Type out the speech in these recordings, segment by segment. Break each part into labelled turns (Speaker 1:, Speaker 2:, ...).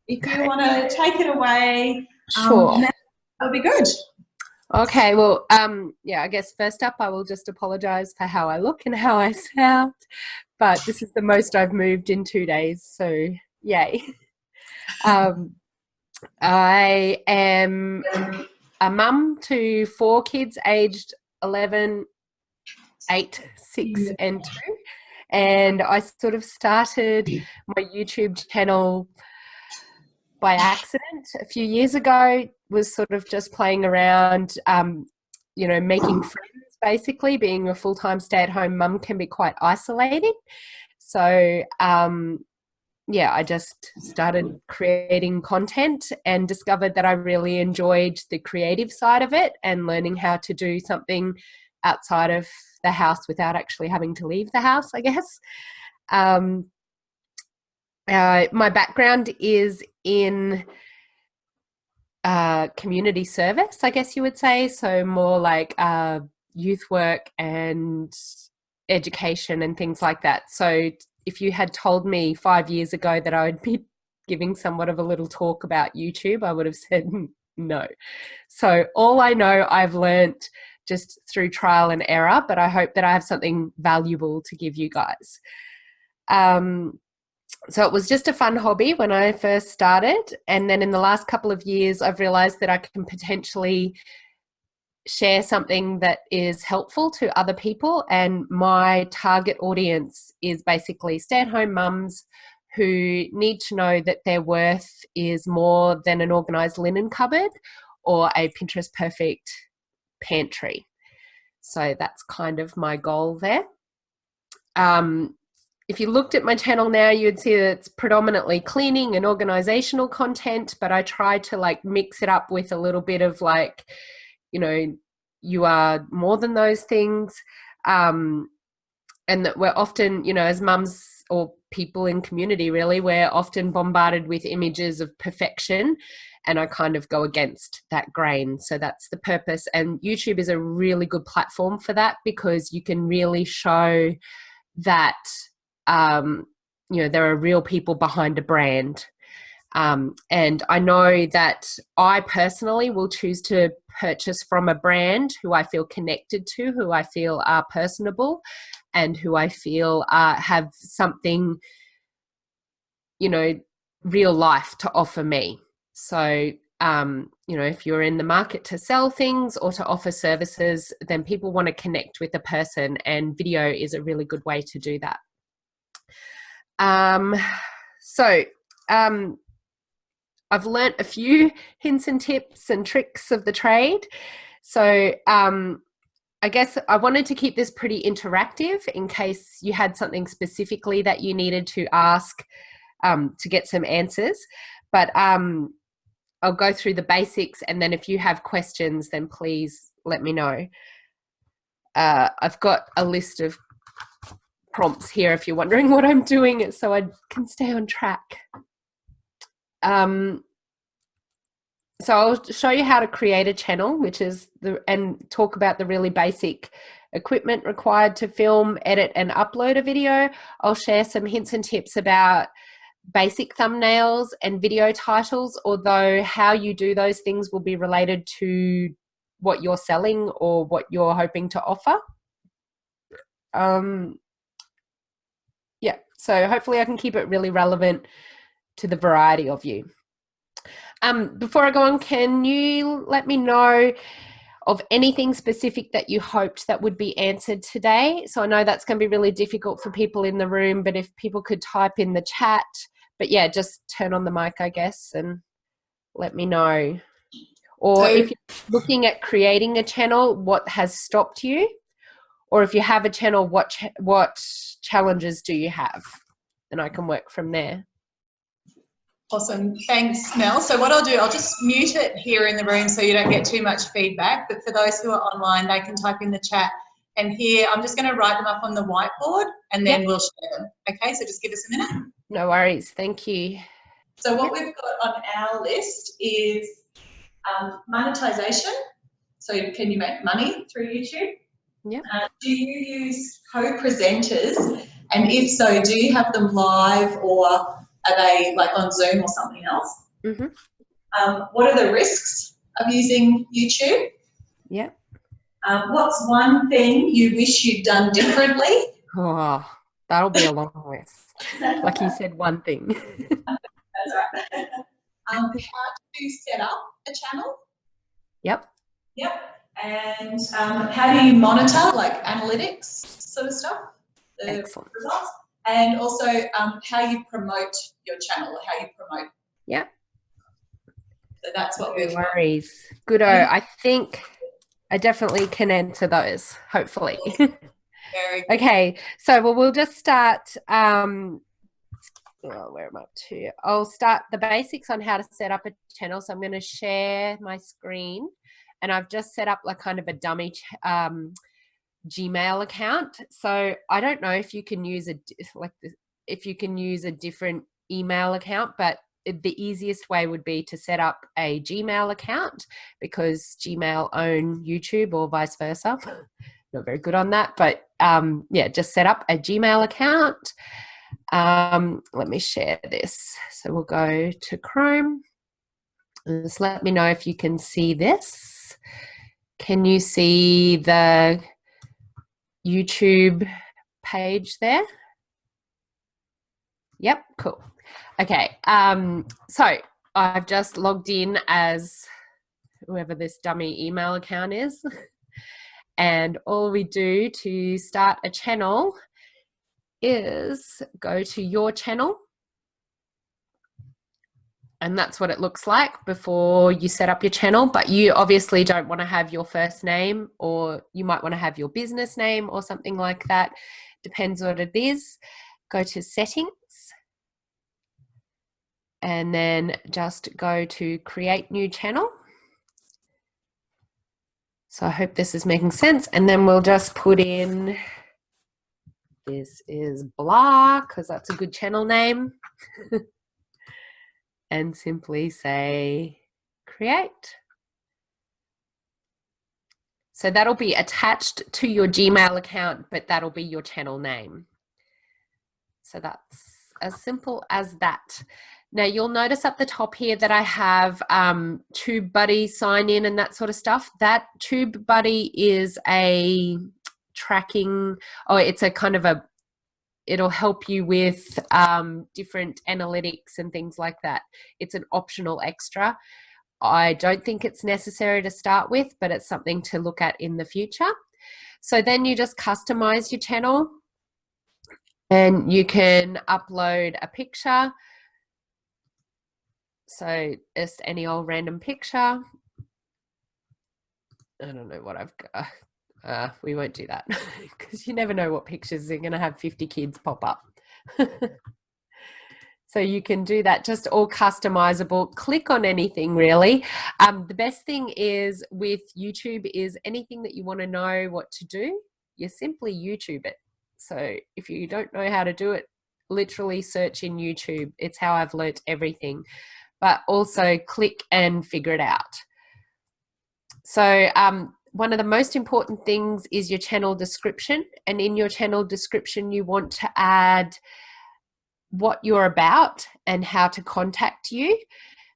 Speaker 1: if you want to take it away,
Speaker 2: Sure.
Speaker 1: that'll be good.
Speaker 2: Okay, well, yeah, I guess first up, I will just apologize for how I look and how I sound, but this is the most I've moved in 2 days, so yay. I am a mum to 4 kids aged 11, 8, 6, and 2, and I sort of started my YouTube channel by accident a few years ago. Was sort of just playing around, making friends. Basically, being a full-time stay-at-home mum can be quite isolating. So, yeah, I just started creating content and discovered that I really enjoyed the creative side of it and learning how to do something outside of the house without actually having to leave the house, I guess. My background is in community service, I guess you would say, so more like youth work and education and things like that. So if you had told me 5 years ago that I would be giving somewhat of a little talk about YouTube, I would have said no. So all I know I've learnt just through trial and error, but I hope that I have something valuable to give you guys. So it was just a fun hobby when I first started. And then in the last couple of years, I've realized that I can potentially share something that is helpful to other people. And my target audience is basically stay-at-home mums who need to know that their worth is more than an organized linen cupboard or a Pinterest perfect pantry. So that's kind of my goal there. If you looked at my channel now, you'd see that it's predominantly cleaning and organizational content, but I try to like mix it up with a little bit of like, you are more than those things. And that we're often, as mums or people in community, really, we're often bombarded with images of perfection. And I kind of go against that grain. So that's the purpose. And YouTube is a really good platform for that because you can really show that there are real people behind a brand. And I know that I personally will choose to purchase from a brand who I feel connected to, who I feel are personable, and who I feel have something, real life to offer me. So, if you're in the market to sell things or to offer services, then people want to connect with the person, and video is a really good way to do that. I've learnt a few hints and tips and tricks of the trade. So I guess I wanted to keep this pretty interactive in case you had something specifically that you needed to ask to get some answers. But I'll go through the basics, and then if you have questions, then please let me know. I've got a list of prompts here if you're wondering what I'm doing, so I can stay on track. So I'll show you how to create a channel, and talk about the really basic equipment required to film, edit, and upload a video. I'll share some hints and tips about basic thumbnails and video titles, although how you do those things will be related to what you're selling or what you're hoping to offer. Yeah, so hopefully I can keep it really relevant to the variety of you. Before I go on, can you let me know of anything specific that you hoped that would be answered today? So I know that's going to be really difficult for people in the room, but if people could type in the chat, but yeah, just turn on the mic, I guess, and let me know. Or if you're looking at creating a channel, what has stopped you? Or if you have a channel, what challenges do you have? And I can work from there.
Speaker 1: Awesome. Thanks, Mel. So what I'll do, I'll just mute it here in the room so you don't get too much feedback. But for those who are online, they can type in the chat. And here, I'm just going to write them up on the whiteboard and then we'll share them. Okay, so just give us a minute.
Speaker 2: No worries. Thank you.
Speaker 1: So what we've got on our list is monetization. So can you make money through YouTube?
Speaker 2: Yeah.
Speaker 1: Do you use co-presenters? And if so, do you have them live or Are they like on Zoom or something else?
Speaker 2: Mm-hmm.
Speaker 1: What are the risks of using YouTube?
Speaker 2: Yeah.
Speaker 1: What's one thing you wish you'd done differently?
Speaker 2: Oh, that'll be a long list. Like you said, one thing.
Speaker 1: That's right. How to set up a channel?
Speaker 2: Yep.
Speaker 1: Yep. And how do you monitor, like analytics sort of stuff? The
Speaker 2: Excellent.
Speaker 1: results. And also how you promote your channel, or how you promote.
Speaker 2: Yep.
Speaker 1: So that's what
Speaker 2: No
Speaker 1: we've
Speaker 2: worries. Good-o. I think I definitely can answer those, hopefully.
Speaker 1: Very good.
Speaker 2: Okay, so we'll just start. Where am I up to? I'll start the basics on how to set up a channel. So I'm going to share my screen, and I've just set up like kind of a dummy Gmail account. So I don't know if you can use a different email account, but the easiest way would be to set up a Gmail account, because Gmail own YouTube or vice versa. Not very good on that, but yeah, just set up a Gmail account. Let me share this. So we'll go to Chrome. Just let me know if you can see this. Can you see the YouTube page there? Yep, cool. Okay, so I've just logged in as whoever this dummy email account is. And all we do to start a channel is go to your channel. And that's what it looks like before you set up your channel. But you obviously don't want to have your first name, or you might want to have your business name or something like that. Depends what it is. Go to settings. And then just go to create new channel. So I hope this is making sense. And then we'll just put in, this is blah, because that's a good channel name. And simply say create. So that'll be attached to your Gmail account, but that'll be your channel name. So that's as simple as that. Now you'll notice at the top here that I have TubeBuddy sign in and that sort of stuff. That TubeBuddy is a tracking, it's a kind of it'll help you with different analytics and things like that. It's an optional extra. I don't think it's necessary to start with, but it's something to look at in the future. So then you just customize your channel, and you can upload a picture. So just any old random picture. I don't know what I've got. We won't do that because you never know what pictures are going to have 50 kids pop up. So you can do that, just all customizable. Click on anything really. The best thing is with YouTube is anything that you want to know what to do, you simply YouTube it. So if you don't know how to do it, literally search in YouTube. It's how I've learnt everything. But also click and figure it out. So one of the most important things is your channel description. And in your channel description, you want to add what you're about and how to contact you.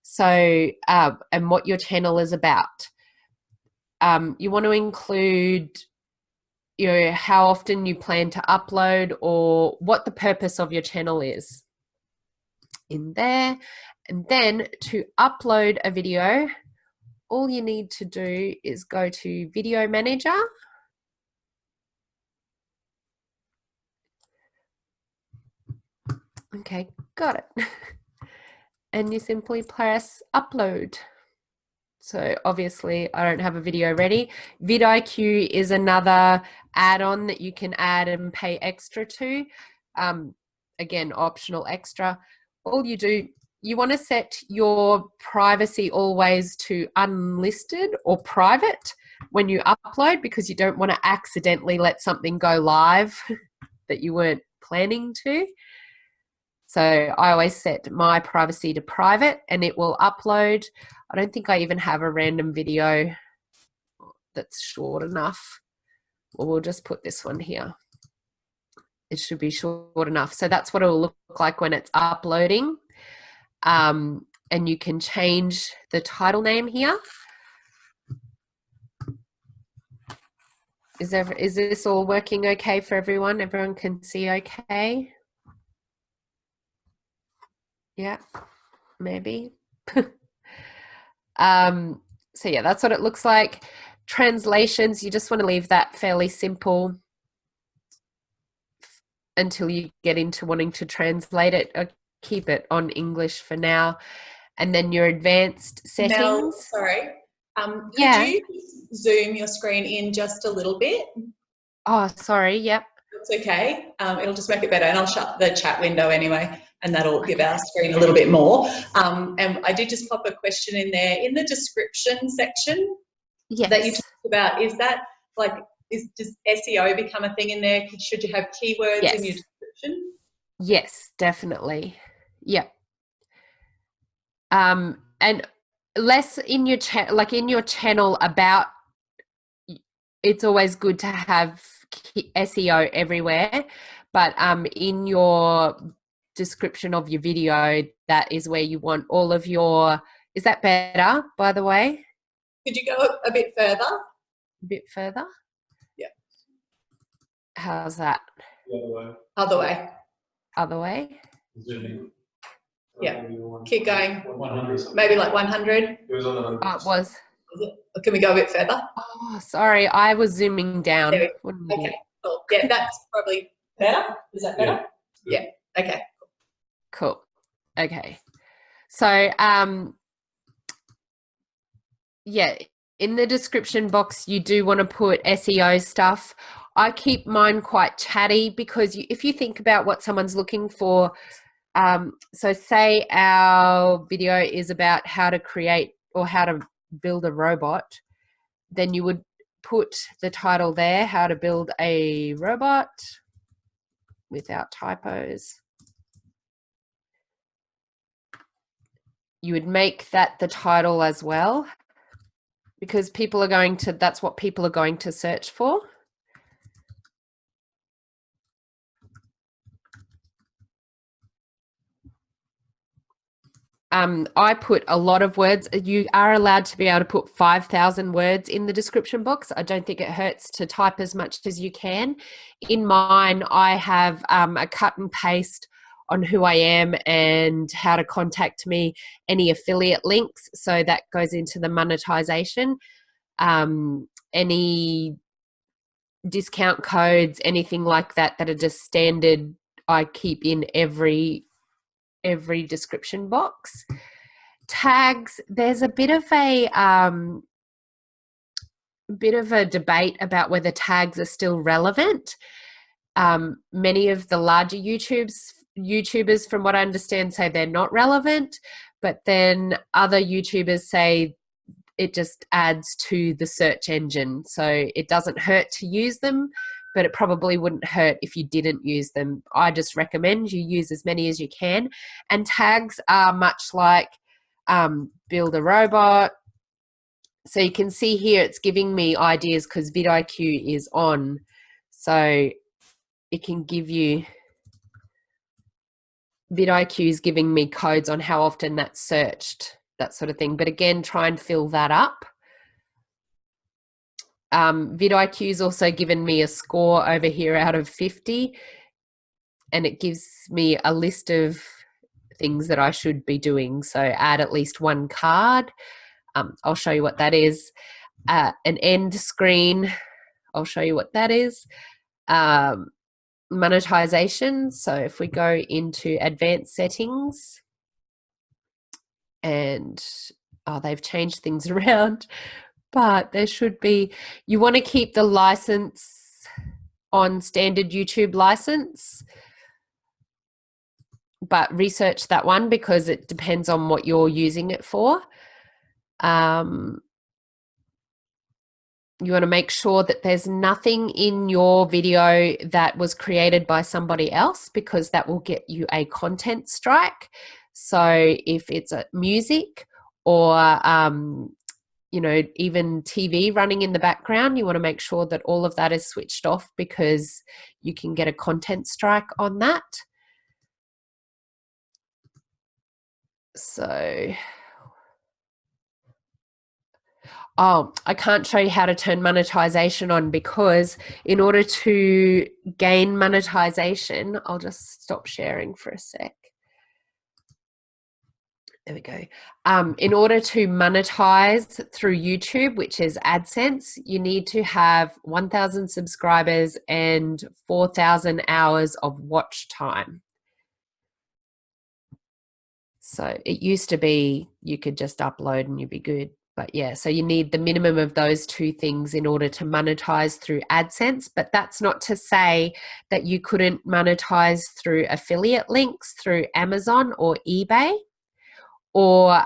Speaker 2: So, and what your channel is about. You want to include, how often you plan to upload or what the purpose of your channel is in there. And then to upload a video, all you need to do is go to Video Manager. Okay, got it. And you simply press upload. So obviously I don't have a video ready. vidIQ is another add-on that you can add and pay extra to. Again, optional extra. All you do, you want to set your privacy always to unlisted or private when you upload, because you don't want to accidentally let something go live that you weren't planning to. So I always set my privacy to private and it will upload. I don't think I even have a random video that's short enough. Well, we'll just put this one here. it should be short enough. So that's what it'll look like when it's uploading. And you can change the title name here. Is this all working okay for everyone? Everyone can see okay? Yeah, maybe. So yeah, that's what it looks like. Translations, you just want to leave that fairly simple until you get into wanting to translate it. Or keep it on English for now. And then your advanced settings.
Speaker 1: Mel, sorry.
Speaker 2: Yeah.
Speaker 1: Could you zoom your screen in just a little bit?
Speaker 2: Oh, sorry. Yep.
Speaker 1: It's okay. It'll just make it better, and I'll shut the chat window anyway, and that'll give our screen a little bit more. And I did just pop a question in there in the description section that you talked about. Is that like, does SEO become a thing in there? Should you have keywords in your description?
Speaker 2: Yes, definitely. Yep. And less in your channel about. It's always good to have SEO everywhere, but in your description of your video, that is where you want all of your. Is that better, by the way?
Speaker 1: Could you go a bit further?
Speaker 2: A bit further?
Speaker 1: Yeah.
Speaker 2: How's that?
Speaker 3: The other way.
Speaker 1: Other way.
Speaker 2: Other way?
Speaker 3: Zooming.
Speaker 1: Yeah. Keep going.
Speaker 3: 100.
Speaker 1: Maybe like 100.
Speaker 3: It was on the 100.
Speaker 2: Oh, it was.
Speaker 1: Or can we go a bit further?
Speaker 2: Oh, sorry. I was zooming down.
Speaker 1: Okay, cool. Yeah, that's probably better. Is that better? Yeah. Okay.
Speaker 2: Cool. Okay. So, yeah, in the description box, you do want to put SEO stuff. I keep mine quite chatty because if you think about what someone's looking for, so say our video is about how to create or how to build a robot, then you would put the title there, how to build a robot without typos. You would make that the title as well, because people are going to, that's what people are going to search for. I put a lot of words. You are allowed to be able to put 5,000 words in the description box. I don't think it hurts to type as much as you can. In mine, I have a cut and paste on who I am and how to contact me, any affiliate links. So that goes into the monetization. Any discount codes, anything like that that are just standard, I keep in every description box. Tags, there's a bit of a debate about whether tags are still relevant. Many of the larger YouTubers, from what I understand, say they're not relevant, but then other YouTubers say it just adds to the search engine. So it doesn't hurt to use them, but it probably wouldn't hurt if you didn't use them. I just recommend you use as many as you can. And tags are much like build a robot. So you can see here it's giving me ideas because vidIQ is on. So it can give you, vidIQ is giving me codes on how often that's searched, that sort of thing. But again, try and fill that up. vidIQ's also given me a score over here out of 50, and it gives me a list of things that I should be doing. So add at least one card. I'll show you what that is. An end screen. I'll show you what that is. Monetization. So if we go into advanced settings, and they've changed things around, but there should be, you want to keep the license on standard YouTube license, but research that one because it depends on what you're using it for. You want to make sure that there's nothing in your video that was created by somebody else, because that will get you a content strike. So if it's music or you know, even TV running in the background. You want to make sure that all of that is switched off because you can get a content strike on that. So, oh, I can't show you how to turn monetization on because in order to gain monetization, I'll just stop sharing for a sec. There we go. In order to monetize through YouTube, which is AdSense, you need to have 1,000 subscribers and 4,000 hours of watch time. So it used to be you could just upload and you'd be good. But yeah, so you need the minimum of those two things in order to monetize through AdSense. But that's not to say that you couldn't monetize through affiliate links through Amazon or eBay. Or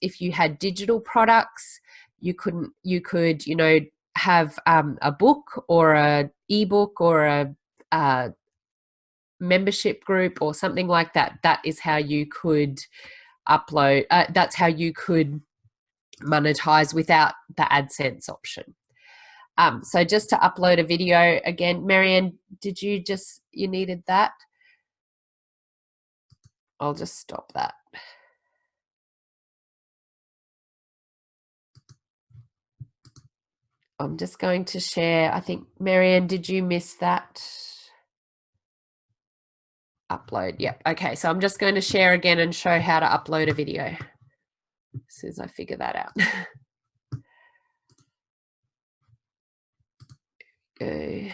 Speaker 2: if you had digital products, you could, you know, have a book or a ebook or a membership group or something like that. That is how you could upload. That's how you could monetize without the AdSense option. So just to upload a video again, Marianne, did you needed that? I'll just stop that. I'm just going to share. I think, Marianne, did you miss that? Upload. Yep. Okay. So I'm just going to share again and show how to upload a video as soon as I figure that out. Go.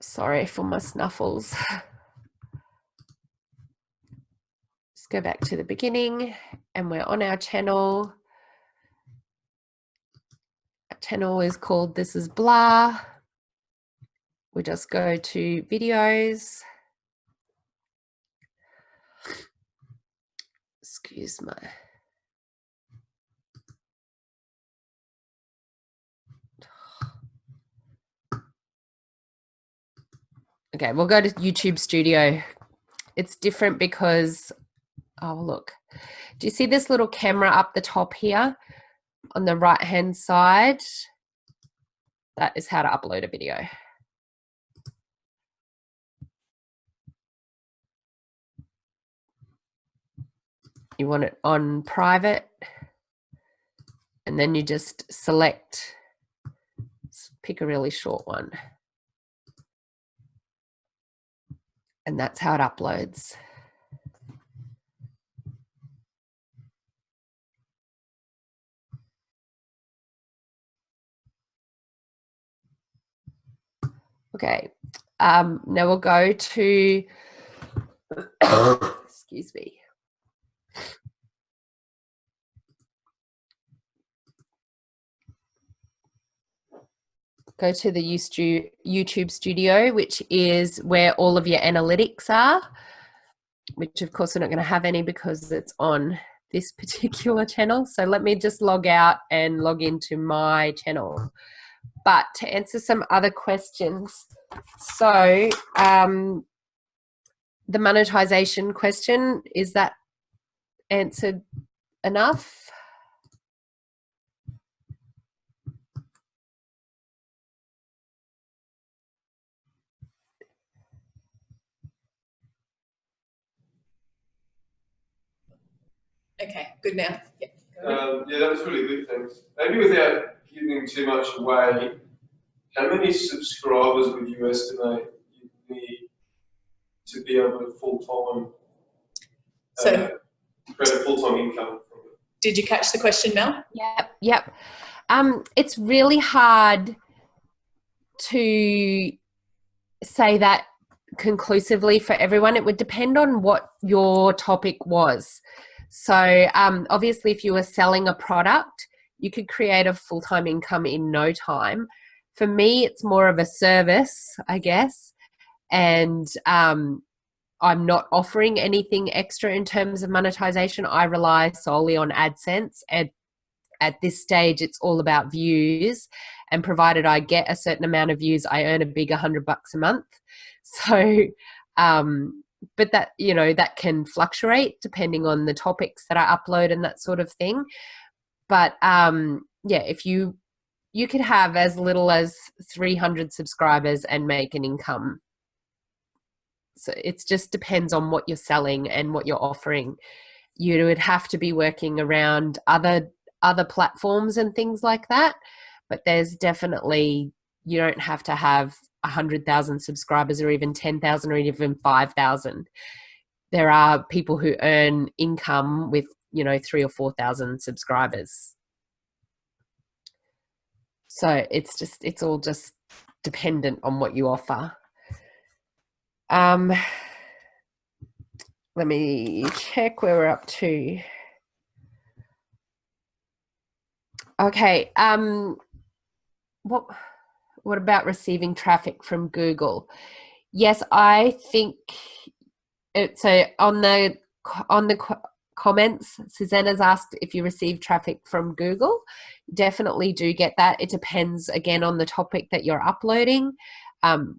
Speaker 2: Sorry for my snuffles. Let's go back to the beginning and we're on our channel. Our channel is called This Is Blah. We just go to videos. Excuse my. Okay, we'll go to YouTube Studio. It's different because, oh, look. Do you see this little camera up the top here on the right-hand side? That is how to upload a video. You want it on private, and then you just select, pick a really short one. And that's how it uploads. Okay, now we'll go to, excuse me. Go to the YouTube Studio, which is where all of your analytics are, which of course we're not going to have any because it's on this particular channel. So let me just log out and log into my channel. But to answer some other questions, so the monetization question, is that answered enough?
Speaker 1: Okay, good now. Yeah,
Speaker 3: yeah, that was really good, thanks. Maybe without giving too much away, how many subscribers would you estimate you need to be able to full-time create a full-time income from it?
Speaker 1: Did you catch the question, Mel?
Speaker 2: Yep. It's really hard to say that conclusively for everyone. It would depend on what your topic was. So obviously if you were selling a product, you could create a full-time income in no time. For me, it's more of a service, I guess. And I'm not offering anything extra in terms of monetization. I rely solely on AdSense. And at this stage, it's all about views. And provided I get a certain amount of views, I earn a big $100 a month. So but that, you know, that can fluctuate depending on the topics that I upload and that sort of thing. But yeah, if you could have as little as 300 subscribers and make an income. So it just depends on what you're selling and what you're offering. You would have to be working around other platforms and things like that. But there's definitely, you don't have to have 100,000 subscribers or even 10,000 or even 5,000. There are people who earn income with, you know, 3,000 or 4,000 subscribers. So it's all just dependent on what you offer. Let me check where we're up to. Okay. What about receiving traffic from Google? Yes, I think so. On the comments, Susanna's asked if you receive traffic from Google. Definitely do get that. It depends again on the topic that you're uploading,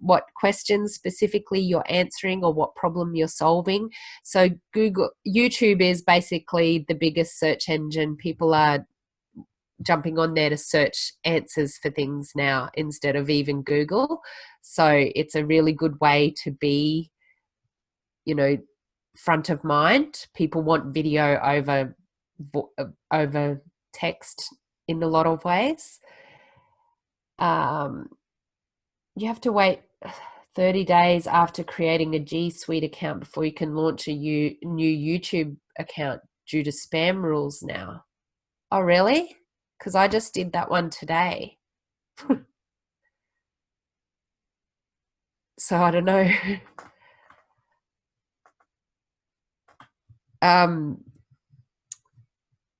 Speaker 2: what questions specifically you're answering or what problem you're solving. So YouTube is basically the biggest search engine. People are jumping on there to search answers for things now instead of even Google. So it's a really good way to be, you know, front of mind. People want video over text in a lot of ways. You have to wait 30 days after creating a G Suite account before you can launch a new YouTube account due to spam rules now. Oh, really? Because I just did that one today. So I don't know.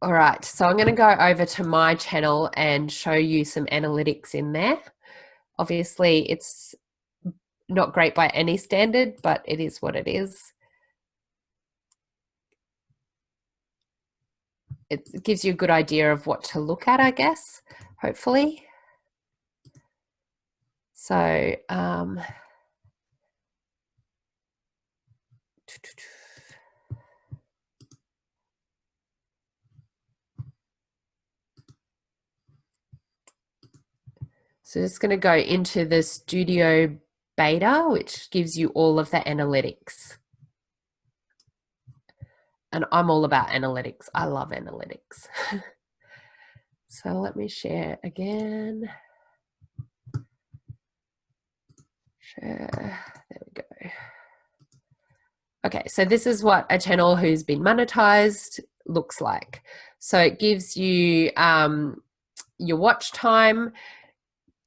Speaker 2: All right, so I'm going to go over to my channel and show you some analytics in there. Obviously, it's not great by any standard, but it is what it is. It gives you a good idea of what to look at, I guess, hopefully. So, so it's going to go into the Studio Beta, which gives you all of the analytics. And I'm all about analytics. I love analytics. So let me share again. Share. There we go. Okay, so this is what a channel who's been monetized looks like. So it gives you your watch time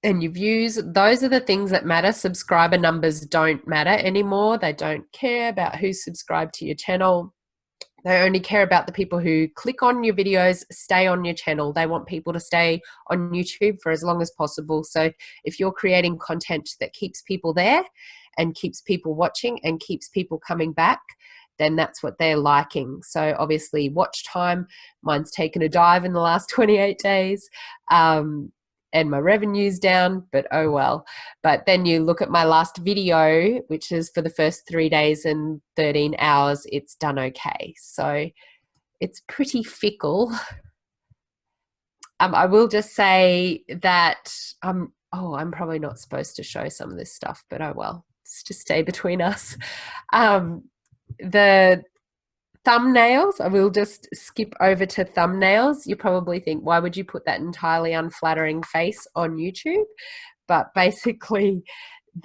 Speaker 2: and your views. Those are the things that matter. Subscriber numbers don't matter anymore. They don't care about who's subscribed to your channel. They only care about the people who click on your videos, stay on your channel. They want people to stay on YouTube for as long as possible. So if you're creating content that keeps people there and keeps people watching and keeps people coming back, then that's what they're liking. So obviously watch time, mine's taken a dive in the last 28 days. And my revenue's down, but oh well. But then you look at my last video, which is for the first 3 days and 13 hours, it's done okay. So it's pretty fickle. I will just say that I'm probably not supposed to show some of this stuff, but oh well, let's just stay between us. The thumbnails, I will just skip over to thumbnails. You probably think, why would you put that entirely unflattering face on YouTube? But basically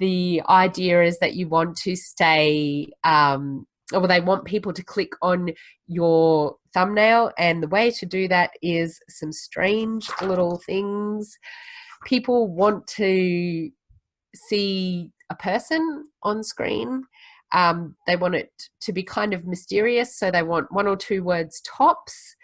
Speaker 2: the idea is that you want to stay, or they want people to click on your thumbnail, and the way to do that is some strange little things. People want to see a person on screen. They want it to be kind of mysterious, so they want 1 or 2 words tops.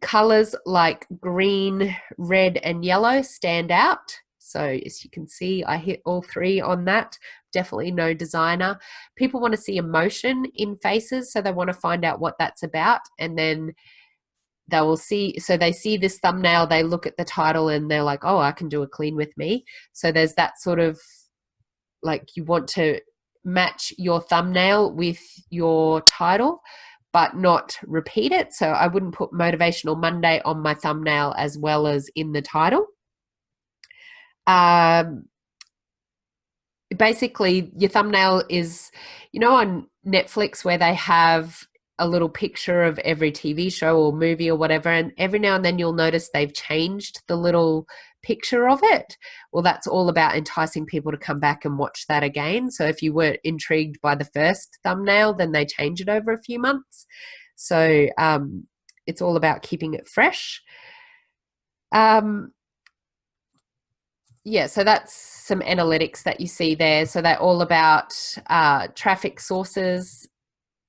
Speaker 2: Colors like green, red, and yellow stand out. So as you can see, I hit all 3 on that. Definitely no designer. People want to see emotion in faces, so they want to find out what that's about, and then they will see, so they see this thumbnail, they look at the title and they're like, oh, I can do a clean with me. So there's that sort of, like, you want to match your thumbnail with your title, but not repeat it. So I wouldn't put Motivational Monday on my thumbnail as well as in the title. Basically, your thumbnail is, you know, on Netflix where they have a little picture of every TV show or movie or whatever, and every now and then you'll notice they've changed the little picture of it. Well, that's all about enticing people to come back and watch that again. So if you weren't intrigued by the first thumbnail, then they change it over a few months. So it's all about keeping it fresh. Yeah, so that's some analytics that you see there. So they're all about traffic sources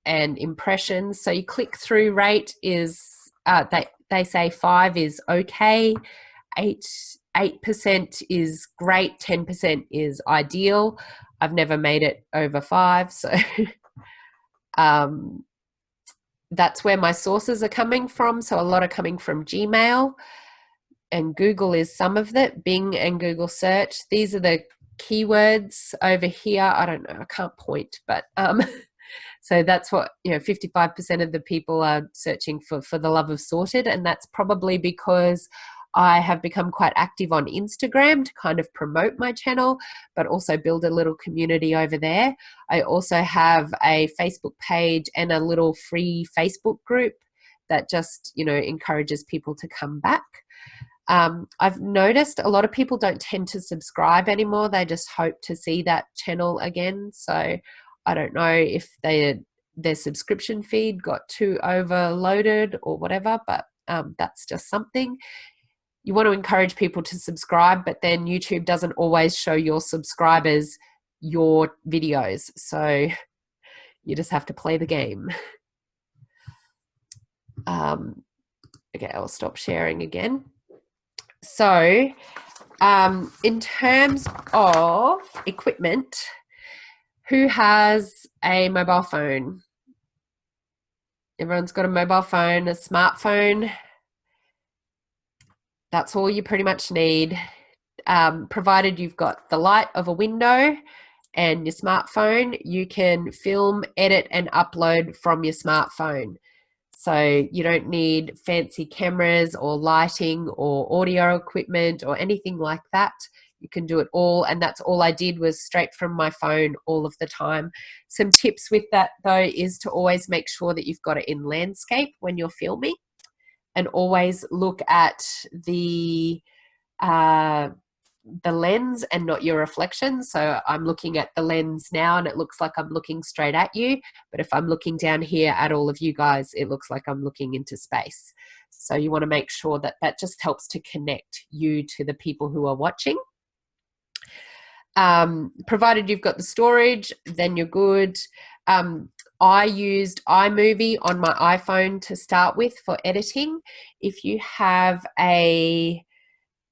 Speaker 2: and impressions. So your click-through rate is, they say 5 is okay, 8% is great, 10% is ideal. I've never made it over 5, so that's where my sources are coming from. So a lot are coming from Gmail, and Google is some of it, Bing and Google search. These are the keywords over here. I don't know, I can't point, but so that's what, 55% of the people are searching for the love of sorted, and that's probably because I have become quite active on Instagram to kind of promote my channel, but also build a little community over there. I also have a Facebook page and a little free Facebook group that just, encourages people to come back. I've noticed a lot of people don't tend to subscribe anymore. They just hope to see that channel again. So I don't know if their subscription feed got too overloaded or whatever, but that's just something. You want to encourage people to subscribe, but then YouTube doesn't always show your subscribers your videos. So you just have to play the game. Okay, I'll stop sharing again. So in terms of equipment, who has a mobile phone? Everyone's got a mobile phone, a smartphone. That's all you pretty much need, provided you've got the light of a window and your smartphone. You can film, edit, and upload from your smartphone. So you don't need fancy cameras or lighting or audio equipment or anything like that. You can do it all, and that's all I did, was straight from my phone all of the time. Some tips with that though is to always make sure that you've got it in landscape when you're filming, and always look at the lens and not your reflection. So I'm looking at the lens now and it looks like I'm looking straight at you, but if I'm looking down here at all of you guys, it looks like I'm looking into space. So you want to make sure that that just helps to connect you to the people who are watching. Provided you've got the storage, then you're good. I used iMovie on my iPhone to start with for editing. If you have a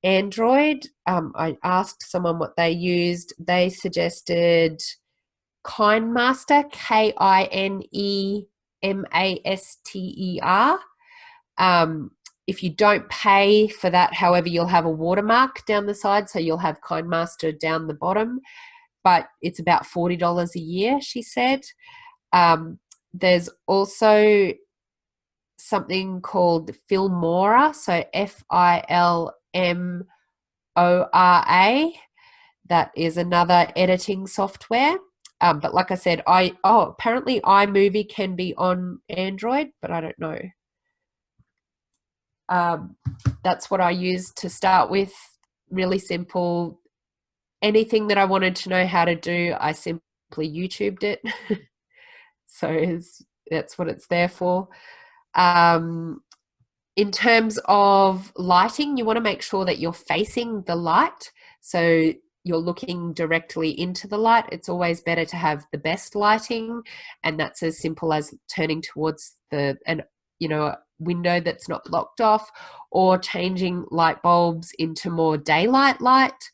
Speaker 2: Android, I asked someone what they used. They suggested KineMaster, KineMaster. If you don't pay for that, however, you'll have a watermark down the side, so you'll have KineMaster down the bottom, but it's about $40 a year, she said. There's also something called Filmora, so Filmora. That is another editing software. But like I said, apparently iMovie can be on Android, but I don't know. That's what I used to start with. Really simple. Anything that I wanted to know how to do, I simply YouTubed it. So that's what it's there for. In terms of lighting, you want to make sure that you're facing the light. So you're looking directly into the light. It's always better to have the best lighting, and that's as simple as turning towards a window that's not blocked off, or changing light bulbs into more daylight light.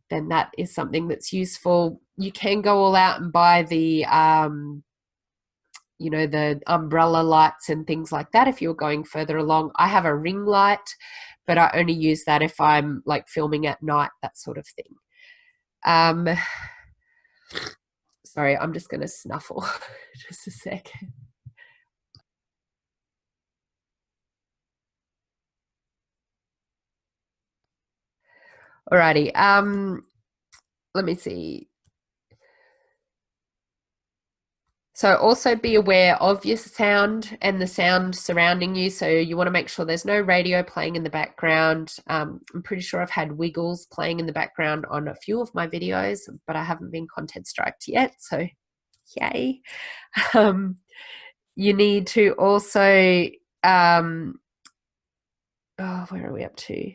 Speaker 2: Then that is something that's useful. You can go all out and buy the the umbrella lights and things like that if you're going further along. I have a ring light, but I only use that if I'm like filming at night, that sort of thing. Sorry, I'm just going to snuffle. Just a second. Alrighty. Let me see. So also be aware of your sound and the sound surrounding you. So you want to make sure there's no radio playing in the background. I'm pretty sure I've had Wiggles playing in the background on a few of my videos, but I haven't been content striked yet. So yay. You need to also, where are we up to?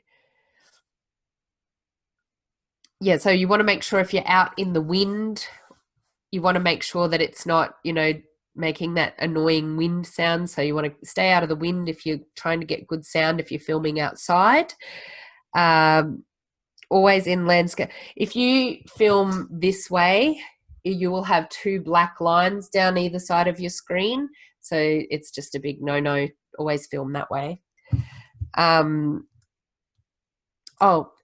Speaker 2: Yeah, so you want to make sure if you're out in the wind, you want to make sure that it's not, you know, making that annoying wind sound. So you want to stay out of the wind if you're trying to get good sound if you're filming outside. Always in landscape. If you film this way, you will have two black lines down either side of your screen. So it's just a big no-no. Always film that way. Oh,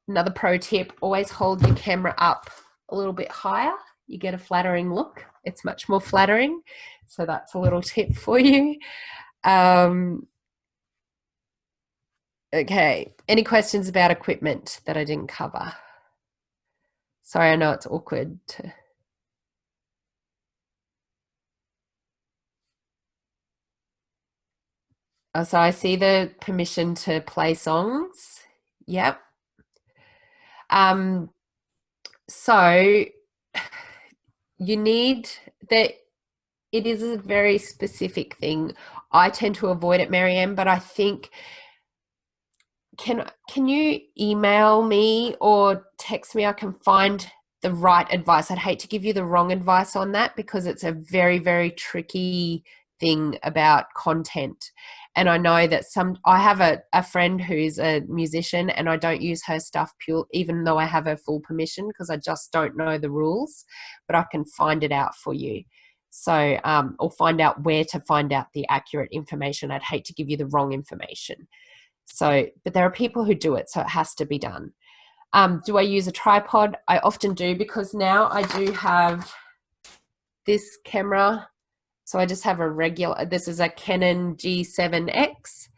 Speaker 2: another pro tip, always hold your camera up a little bit higher. You get a flattering look. It's much more flattering. So that's a little tip for you. Okay, any questions about equipment that I didn't cover? Sorry, I know it's awkward to... Oh, so I see the permission to play songs. Yep. So you need that. It is a very specific thing. I tend to avoid it, Marianne, but I think, can you email me or text me? I can find the right advice. I'd hate to give you the wrong advice on that because it's a very, very tricky thing about content. And I know that I have a friend who's a musician and I don't use her stuff pure, even though I have her full permission because I just don't know the rules, but I can find it out for you. So, or find out where to find out the accurate information. I'd hate to give you the wrong information. So, but there are people who do it, so it has to be done. Do I use a tripod? I often do because now I do have this camera. So I just have a regular, this is a Canon G7X.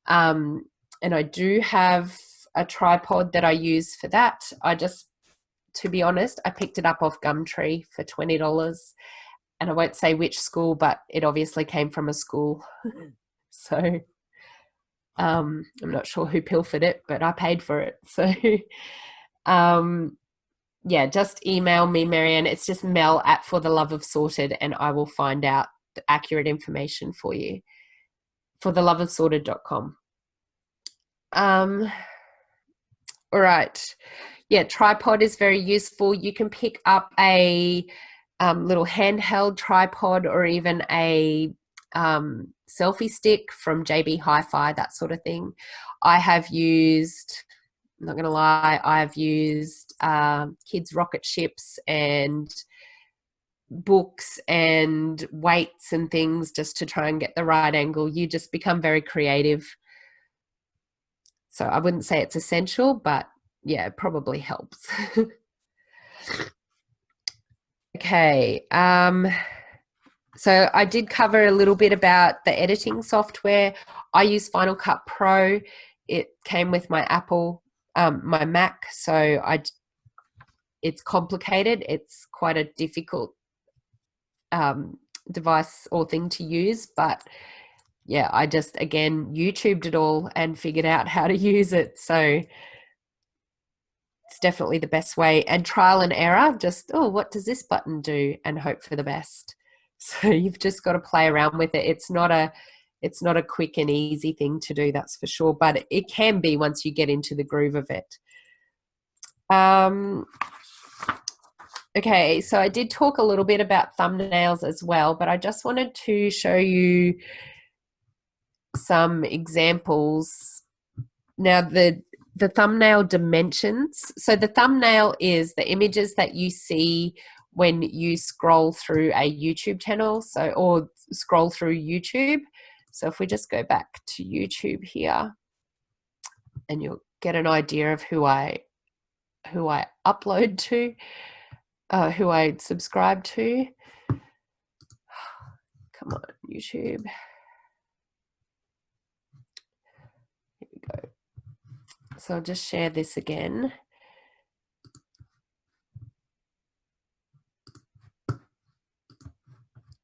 Speaker 2: And I do have a tripod that I use for that. To be honest, I picked it up off Gumtree for $20. And I won't say which school, but it obviously came from a school. So I'm not sure who pilfered it, but I paid for it. So yeah, just email me, Marianne. It's just mel@fortheloveofsorted, and I will find out the accurate information for you. fortheloveofsorted.com. All right. Yeah, tripod is very useful. You can pick up a little handheld tripod or even a selfie stick from JB Hi-Fi, that sort of thing. I have used, I'm not going to lie, I've used kids' rocket ships and books and weights and things just to try and get the right angle. You just become very creative. So I wouldn't say it's essential, but yeah, it probably helps. Okay. So I did cover a little bit about the editing software. I use Final Cut Pro. It came with my my Mac. So it's complicated. It's quite a difficult device or thing to use, but yeah, I just, again, YouTubed it all and figured out how to use it. So it's definitely the best way, and trial and error, just, oh, what does this button do, and hope for the best. So you've just got to play around with it. It's not a quick and easy thing to do, that's for sure, but it can be once you get into the groove of it. Okay, so I did talk a little bit about thumbnails as well, but I just wanted to show you some examples. Now, the thumbnail dimensions. So the thumbnail is the images that you see when you scroll through a YouTube channel, or scroll through YouTube. So if we just go back to YouTube here, and you'll get an idea of who I upload to. who I subscribe to. Come on, YouTube. Here we go. So I'll just share this again.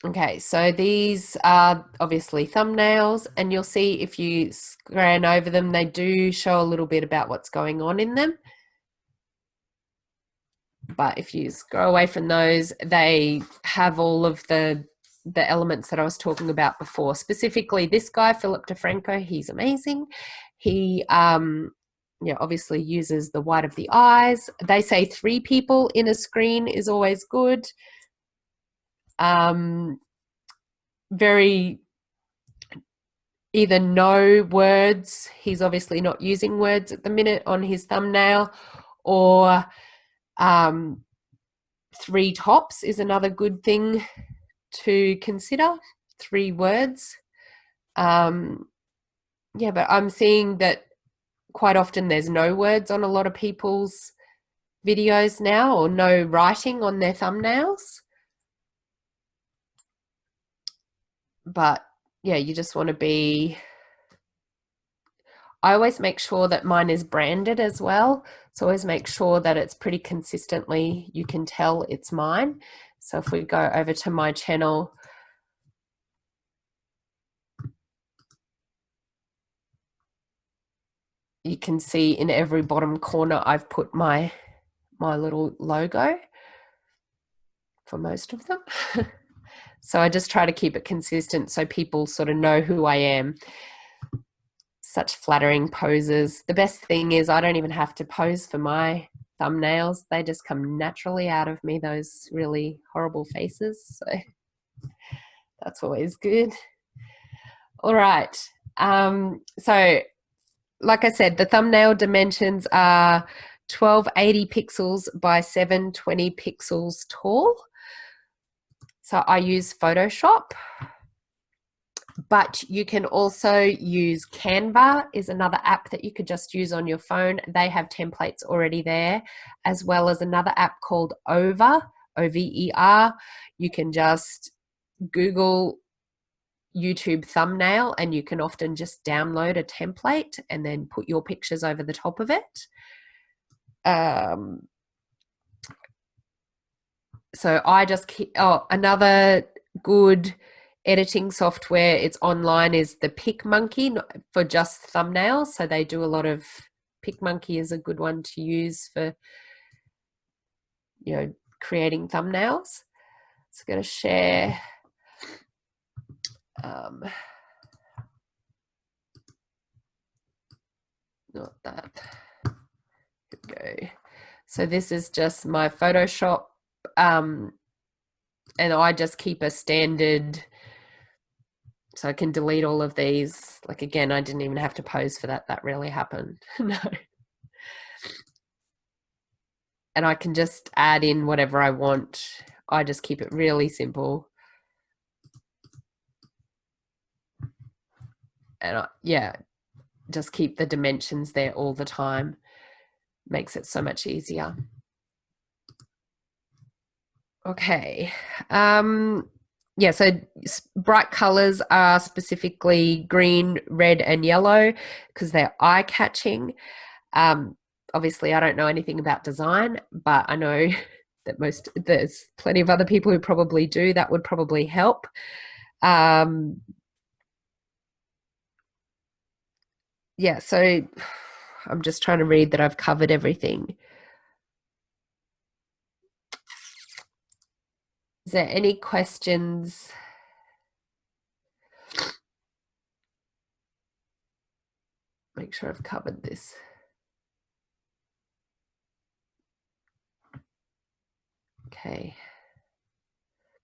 Speaker 2: Okay, so these are obviously thumbnails, and you'll see if you scan over them, they do show a little bit about what's going on in them. But if you scroll away from those, they have all of the elements that I was talking about before. Specifically, this guy, Philip DeFranco, he's amazing. He obviously uses the white of the eyes. They say 3 people in a screen is always good. Very either no words, he's obviously not using words at the minute on his thumbnail, or 3 tops is another good thing to consider. 3 words. Yeah, but I'm seeing that quite often there's no words on a lot of people's videos now, or no writing on their thumbnails. But yeah, you just want to be, I always make sure that mine is branded as well. So always make sure that it's pretty consistently, you can tell it's mine. So if we go over to my channel, you can see in every bottom corner I've put my little logo for most of them. So I just try to keep it consistent so people sort of know who I am. Such flattering poses. The best thing is I don't even have to pose for my thumbnails. They just come naturally out of me, those really horrible faces. So that's always good. All right. So like I said, the thumbnail dimensions are 1280 pixels by 720 pixels tall. So I use Photoshop, but you can also use Canva, is another app that you could just use on your phone. They have templates already there, as well as another app called Over, O-V-E-R. You can just Google YouTube thumbnail and you can often just download a template and then put your pictures over the top of it. So I just keep, another good editing software, it's online, is the PicMonkey for just thumbnails. So they do a lot of, PicMonkey is a good one to use for, creating thumbnails. So I'm going to share, not that, here we go. So this is just my Photoshop, and I just keep a standard, so I can delete all of these. Like again, I didn't even have to pose for that. That really happened. No. And I can just add in whatever I want. I just keep it really simple. And just keep the dimensions there all the time. Makes it so much easier. Okay. So bright colors are specifically green, red, and yellow because they're eye-catching. Obviously, I don't know anything about design, but I know that there's plenty of other people who probably do. That would probably help. So I'm just trying to read that I've covered everything. Is there any questions? Make sure I've covered this. Okay.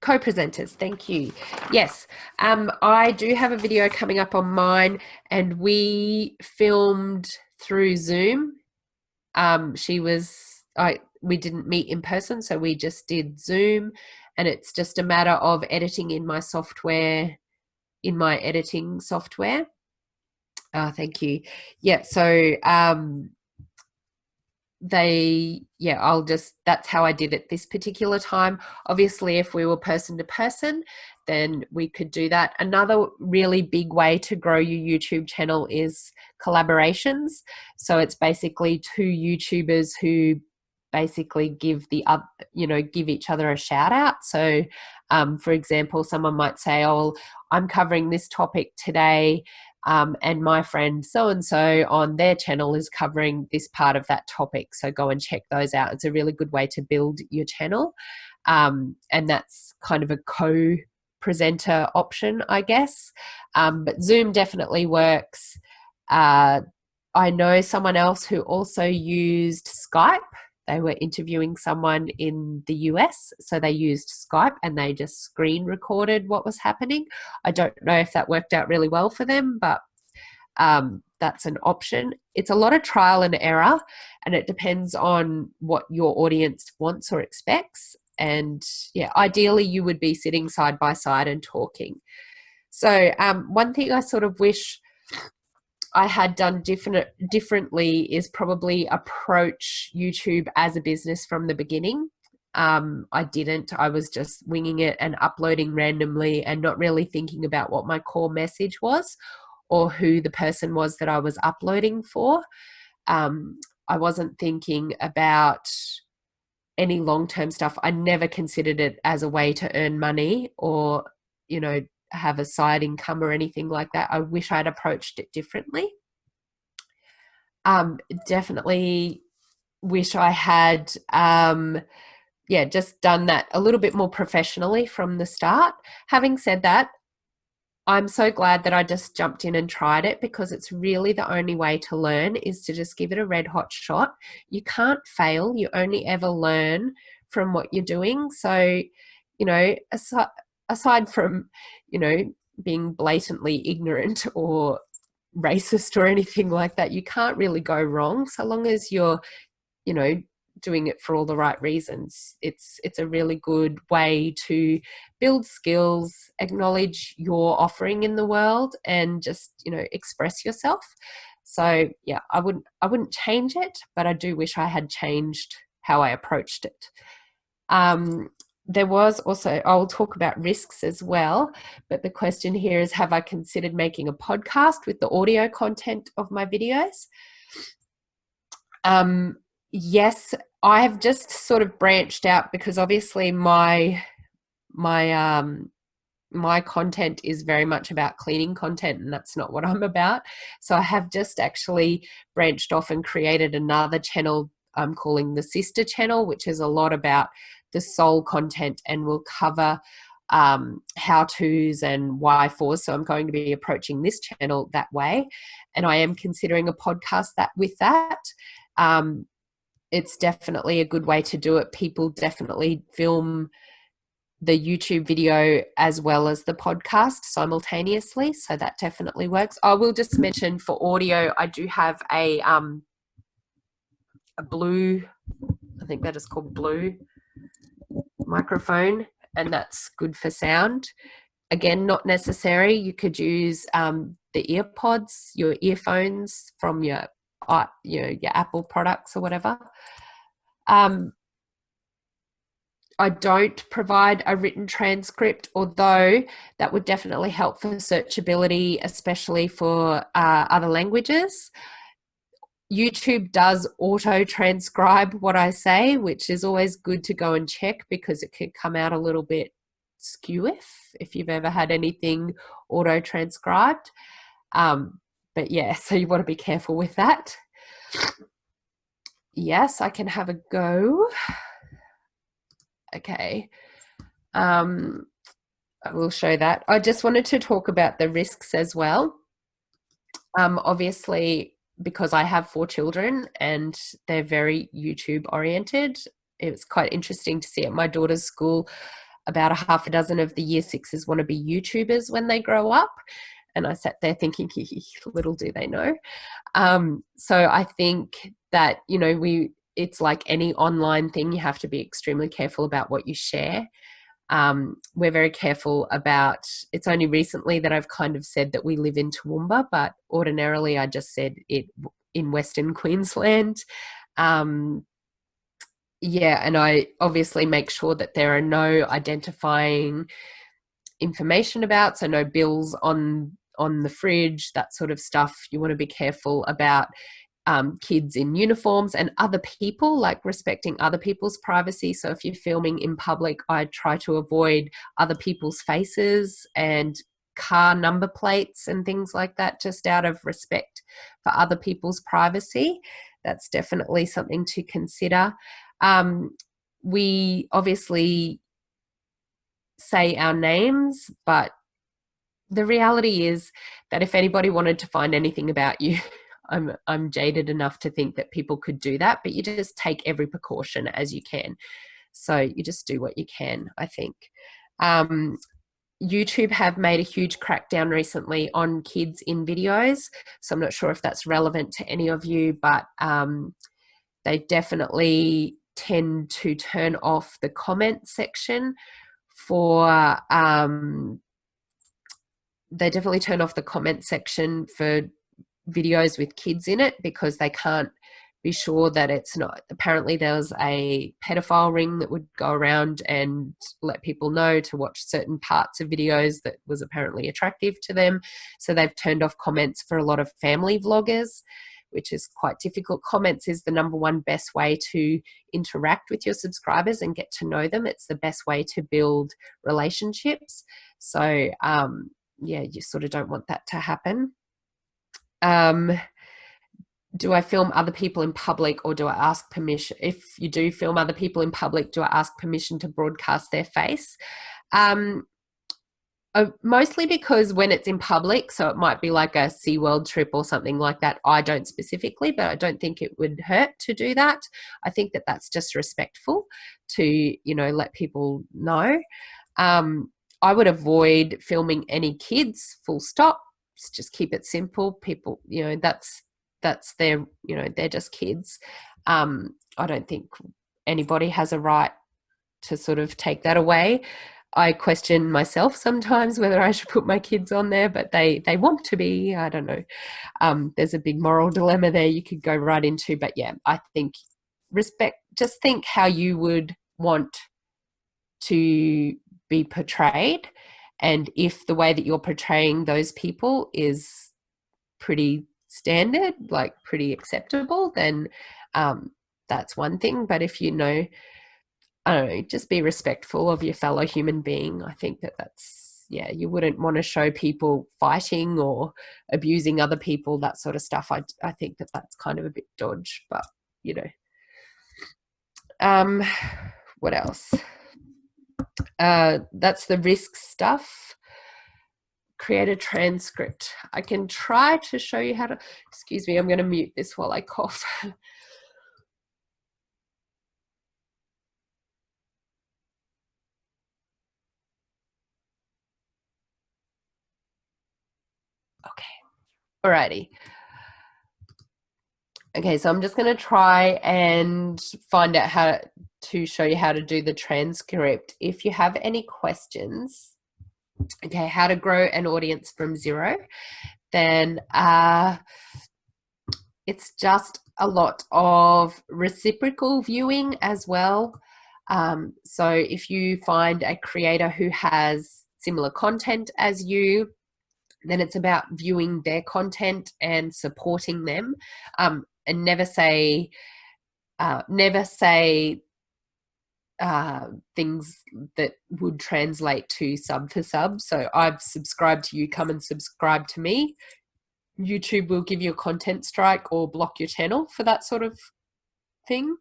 Speaker 2: Co-presenters, thank you. Yes, I do have a video coming up on mine, and we filmed through Zoom. We didn't meet in person, so we just did Zoom, and it's just a matter of editing in my software, in my editing software. Thank you. Yeah, so that's how I did it this particular time. Obviously, if we were person to person, then we could do that. Another really big way to grow your YouTube channel is collaborations. So it's basically two YouTubers who basically give each other a shout out. So for example, someone might say, oh, I'm covering this topic today, and my friend so-and-so on their channel is covering this part of that topic. So go and check those out. It's a really good way to build your channel. And that's kind of a co-presenter option, I guess. But Zoom definitely works. I know someone else who also used Skype. They were interviewing someone in the US, so they used Skype and they just screen recorded what was happening. I don't know if that worked out really well for them, but that's an option. It's a lot of trial and error, and it depends on what your audience wants or expects. And yeah, ideally you would be sitting side by side and talking. So one thing I sort of wish I had done differently is probably approach YouTube as a business from the beginning. I didn't. I was just winging it and uploading randomly and not really thinking about what my core message was or who the person was that I was uploading for. I wasn't thinking about any long-term stuff. I never considered it as a way to earn money or, have a side income or anything like that. I wish I'd approached it differently. Definitely wish I had, just done that a little bit more professionally from the start. Having said that, I'm so glad that I just jumped in and tried it, because it's really the only way to learn is to just give it a red hot shot. You can't fail. You only ever learn from what you're doing. So, aside from, being blatantly ignorant or racist or anything like that, you can't really go wrong so long as you're, doing it for all the right reasons. It's a really good way to build skills, acknowledge your offering in the world, and just, express yourself. So yeah, I wouldn't change it, but I do wish I had changed how I approached it. There was also, I'll talk about risks as well, but the question here is, have I considered making a podcast with the audio content of my videos? Yes, I have just sort of branched out, because obviously my content is very much about cleaning content, and that's not what I'm about. So I have just actually branched off and created another channel I'm calling the Sister Channel, which is a lot about the soul content and will cover how-tos and why-fors. So I'm going to be approaching this channel that way, and I am considering a podcast with that. It's definitely a good way to do it. People definitely film the YouTube video as well as the podcast simultaneously, so that definitely works. I will just mention for audio, I do have a Blue, I think that is called Blue microphone, and that's good for sound. Again, not necessary. You could use the earpods, your earphones from your Apple products or whatever. I don't provide a written transcript, although that would definitely help for searchability, especially for other languages. YouTube does auto-transcribe what I say, which is always good to go and check, because it can come out a little bit skew if you've ever had anything auto-transcribed. But yeah, so you want to be careful with that. Yes, I can have a go. Okay. I will show that. I just wanted to talk about the risks as well. Obviously, because I have 4 children and they're very YouTube oriented, it was quite interesting to see at my daughter's school, about a half a dozen of the year 6s want to be YouTubers when they grow up. And I sat there thinking, little do they know. So I think that, it's like any online thing, you have to be extremely careful about what you share. We're very careful about, it's only recently that I've kind of said that we live in Toowoomba, but ordinarily I just said it in Western Queensland. Yeah, and I obviously make sure that there are no identifying information about, so no bills on the fridge, that sort of stuff. You want to be careful about kids in uniforms and other people, like respecting other people's privacy. So if you're filming in public, I try to avoid other people's faces and car number plates and things like that, just out of respect for other people's privacy. That's definitely something to consider. We obviously say our names, but the reality is that if anybody wanted to find anything about you, I'm jaded enough to think that people could do that, but you just take every precaution as you can. So you just do what you can, I think. YouTube have made a huge crackdown recently on kids in videos. So I'm not sure if that's relevant to any of you, but they definitely tend to turn off the comment section for videos with kids in it, because they can't be sure that it's not. Apparently there was a pedophile ring that would go around and let people know to watch certain parts of videos that was apparently attractive to them. So they've turned off comments for a lot of family vloggers, which is quite difficult. Comments is the number one best way to interact with your subscribers and get to know them. It's the best way to build relationships. So yeah, you sort of don't want that to happen. Do I film other people in public, or do I ask permission? If you do film other people in public, do I ask permission to broadcast their face? Mostly because when it's in public, so it might be like a SeaWorld trip or something like that, I don't specifically, but I don't think it would hurt to do that. I think that that's just respectful to, let people know. I would avoid filming any kids, full stop. Just keep it simple. People, that's their, they're just kids. I don't think anybody has a right to sort of take that away. I question myself sometimes whether I should put my kids on there, but they want to be. I don't know. There's a big moral dilemma there you could go right into. But yeah, I think respect, just think how you would want to be portrayed. And if the way that you're portraying those people is pretty standard, like pretty acceptable, then that's one thing. But if I don't know, just be respectful of your fellow human being. I think that's, yeah, you wouldn't want to show people fighting or abusing other people, that sort of stuff. I think that that's kind of a bit dodge, but what else? That's the risk stuff. Create a transcript. I can try to show you how to, excuse me, I'm going to mute this while I cough. Okay, alrighty. Okay, so I'm just going to try and find out how to show you how to do the transcript. If you have any questions, okay, how to grow an audience from zero, then it's just a lot of reciprocal viewing as well. So if you find a creator who has similar content as you, then it's about viewing their content and supporting them, and never say things that would translate to sub for sub. So I've subscribed to you, come and subscribe to me. YouTube will give you a content strike or block your channel for that sort of thing.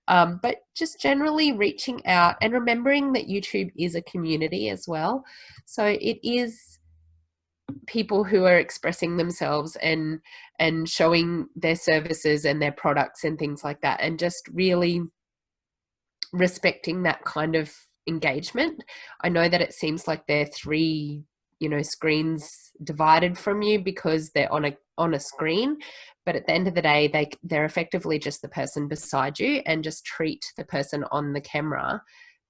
Speaker 2: But just generally reaching out and remembering that YouTube is a community as well. So it is people who are expressing themselves and showing their services and their products and things like that, and just really respecting that kind of engagement. I know that it seems like they're three, screens divided from you because they're on a screen, but at the end of the day, they're effectively just the person beside you, and just treat the person on the camera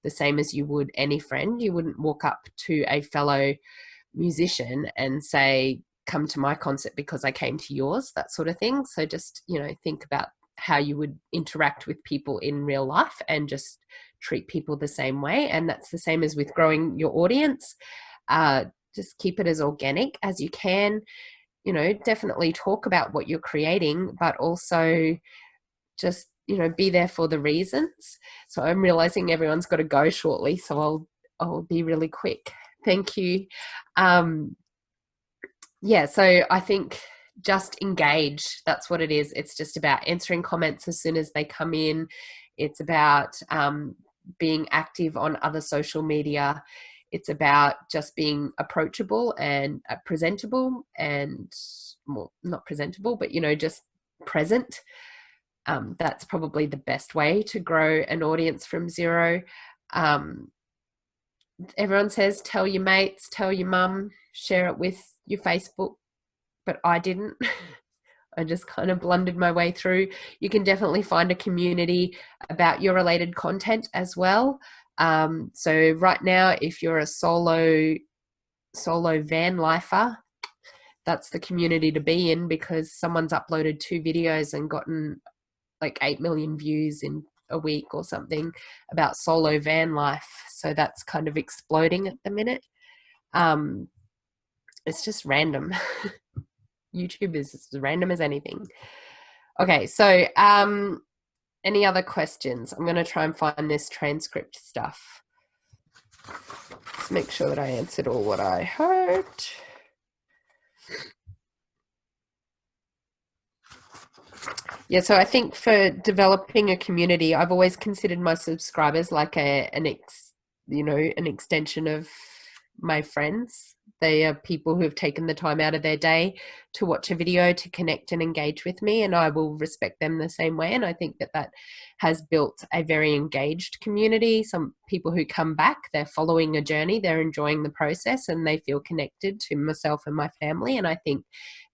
Speaker 2: the same as you would any friend. You wouldn't walk up to a fellow musician and say, come to my concert because I came to yours, that sort of thing. So just, think about how you would interact with people in real life and just treat people the same way. And that's the same as with growing your audience. Just keep it as organic as you can. You know, definitely talk about what you're creating, but also just, you know, be there for the reasons. So I'm realizing everyone's got to go shortly, so I'll be really quick. Thank you. Yeah, so I think just engage. That's what it is. It's just about answering comments as soon as they come in. It's about being active on other social media. It's about just being approachable and presentable, and well, not presentable, but, you know, just present. That's probably the best way to grow an audience from zero. Everyone says, tell your mates, tell your mum, share it with your Facebook, but I didn't. I just kind of blundered my way through. You can definitely find a community about your related content as well. So right now, if you're a solo van lifer, that's the community to be in, because someone's uploaded 2 videos and gotten like 8 million views in a week or something about solo van life. So that's kind of exploding at the minute. It's just random. YouTube is as random as anything. Okay, so any other questions? I'm going to try and find this transcript stuff. Let's make sure that I answered all what I heard. Yeah, so I think for developing a community, I've always considered my subscribers like an extension of my friends. They are people who have taken the time out of their day to watch a video, to connect and engage with me, and I will respect them the same way. And I think that that has built a very engaged community. Some people who come back, they're following a journey, they're enjoying the process, and they feel connected to myself and my family. And I think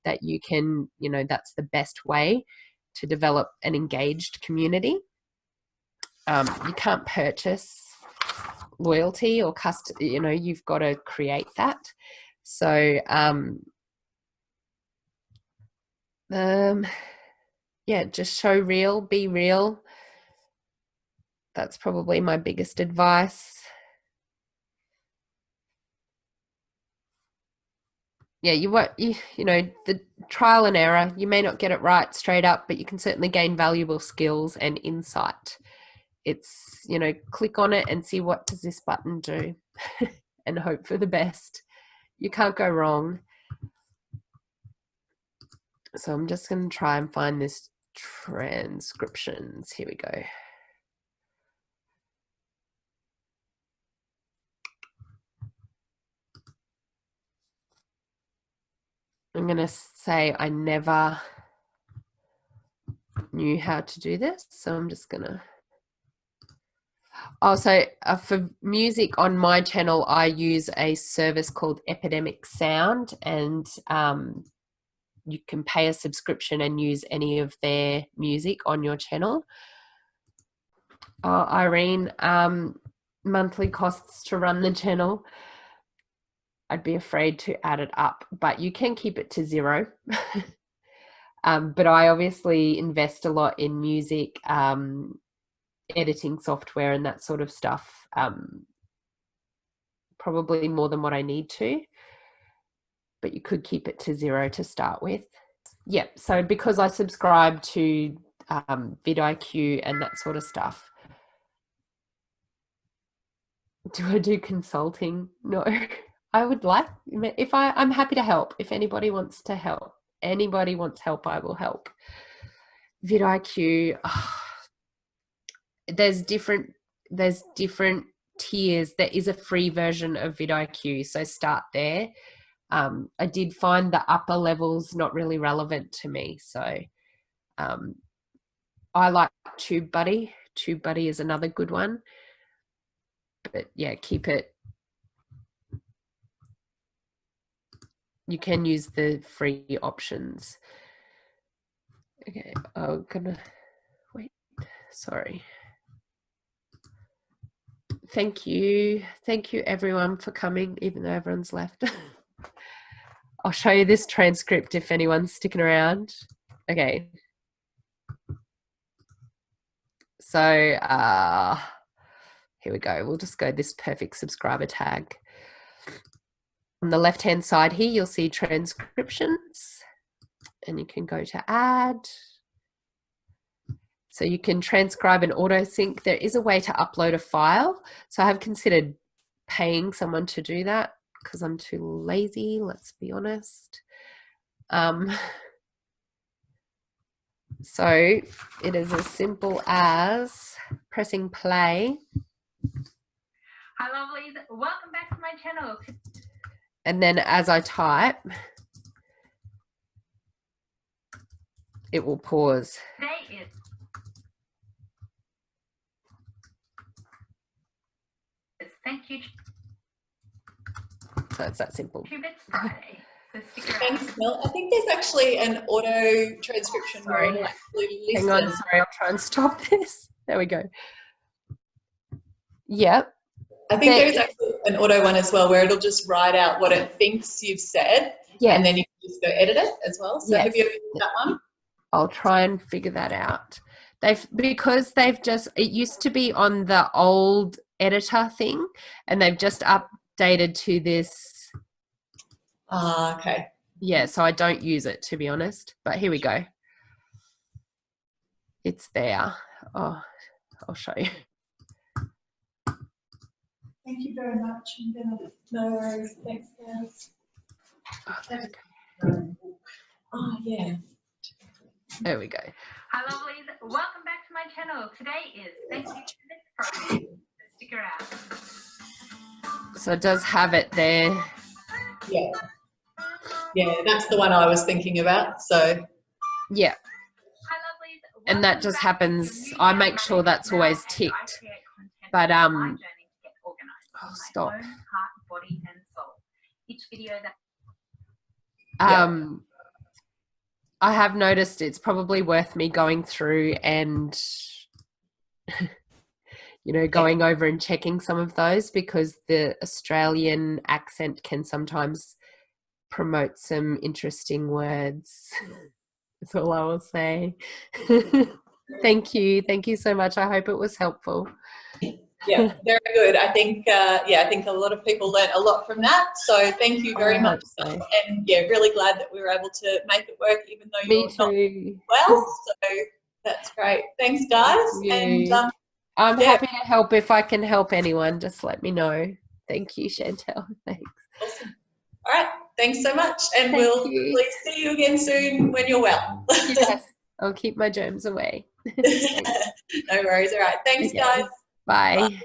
Speaker 2: that you can, you know, that's the best way to develop an engaged community. You can't purchase loyalty or you know, you've got to create that. So yeah, just show real, be real. That's probably my biggest advice. Yeah, you know, the trial and error, you may not get it right straight up, but you can certainly gain valuable skills and insight. It's, you know, click on it and see, what does this button do? And hope for the best. You can't go wrong. So I'm just going to try and find this transcriptions. Here we go. I'm going to say I never knew how to do this, so I'm just going to... Also, for music on my channel, I use a service called Epidemic Sound, and you can pay a subscription and use any of their music on your channel. Oh, Irene, monthly costs to run the channel. I'd be afraid to add it up, but you can keep it to 0. But I obviously invest a lot in music, editing software and that sort of stuff, probably more than what I need to, but you could keep it to 0 to start with. Yeah, so because I subscribe to vidIQ and that sort of stuff. Do I do consulting? No. I would like, if I'm happy to help. If anybody wants to help, anybody wants help, I will help. vidIQ, there's different tiers. There is a free version of vidIQ, so start there. I did find the upper levels not really relevant to me, so I like TubeBuddy. TubeBuddy is another good one, but yeah, keep it. You can use the free options. Okay, I'm gonna wait. Sorry. Thank you everyone for coming, even though everyone's left. I'll show you this transcript if anyone's sticking around. Okay. So here we go. We'll just go this perfect subscriber tag. On the left-hand side here, you'll see transcriptions, and you can go to add. So you can transcribe and auto sync. There is a way to upload a file. So I have considered paying someone to do that because I'm too lazy, let's be honest. So it is as simple as pressing play.
Speaker 4: Hi lovelies, welcome back to my channel.
Speaker 2: And then as I type, it will pause.
Speaker 4: Today is thank you.
Speaker 2: So it's that simple.
Speaker 4: It's Friday, so stick around.
Speaker 1: Thanks, Mel. I think there's actually an auto transcription.
Speaker 2: Sorry.
Speaker 1: where it'll actually
Speaker 2: Hang on,
Speaker 1: listen.
Speaker 2: sorry, I'll try and stop this. There we go. Yep.
Speaker 1: I think
Speaker 2: There
Speaker 1: there's actually an auto one as well where it'll just write out what it thinks you've said,
Speaker 2: Yes.
Speaker 1: and then you can just go edit it as well. So have you ever used that one?
Speaker 2: I'll try and figure that out. Because it used to be on the old editor thing, and they've just updated to this.
Speaker 1: Okay.
Speaker 2: Yeah, so I don't use it, to be honest. But here we go. It's there. Oh, I'll show you.
Speaker 1: Thank you very much. No worries. Thanks, guys. Oh, yeah.
Speaker 2: There we go.
Speaker 4: Hi lovelies, welcome back to my channel. Today is thank you Friday, so stick around.
Speaker 2: So it does have it there.
Speaker 1: Yeah. Yeah, that's the one I was thinking about. So
Speaker 2: Yeah.
Speaker 4: Hi lovelies,
Speaker 2: And that just happens. I make sure that's always ticked. But oh, stop.
Speaker 4: Heart, body, and soul. Each video that
Speaker 2: I have noticed it's probably worth me going through and going over and checking some of those, because the Australian accent can sometimes promote some interesting words. That's all I will say. Thank you so much. I hope it was helpful.
Speaker 1: yeah, very good. I think I think a lot of people learned a lot from that. So thank you very much.
Speaker 2: So.
Speaker 1: And yeah, really glad that we were able to make it work, even though
Speaker 2: Me
Speaker 1: you're
Speaker 2: too.
Speaker 1: not well. So that's great. Thanks, guys.
Speaker 2: Thank you.
Speaker 1: And
Speaker 2: I'm happy to help. If I can help anyone, just let me know. Thank you, Chantel. Thanks.
Speaker 1: awesome. All right. Thanks so much. And
Speaker 2: Thank
Speaker 1: we'll
Speaker 2: you.
Speaker 1: please see you again soon when you're well.
Speaker 2: Yes, I'll keep my germs away.
Speaker 1: No worries. All right. Thanks,
Speaker 2: Okay.
Speaker 1: guys.
Speaker 2: Bye.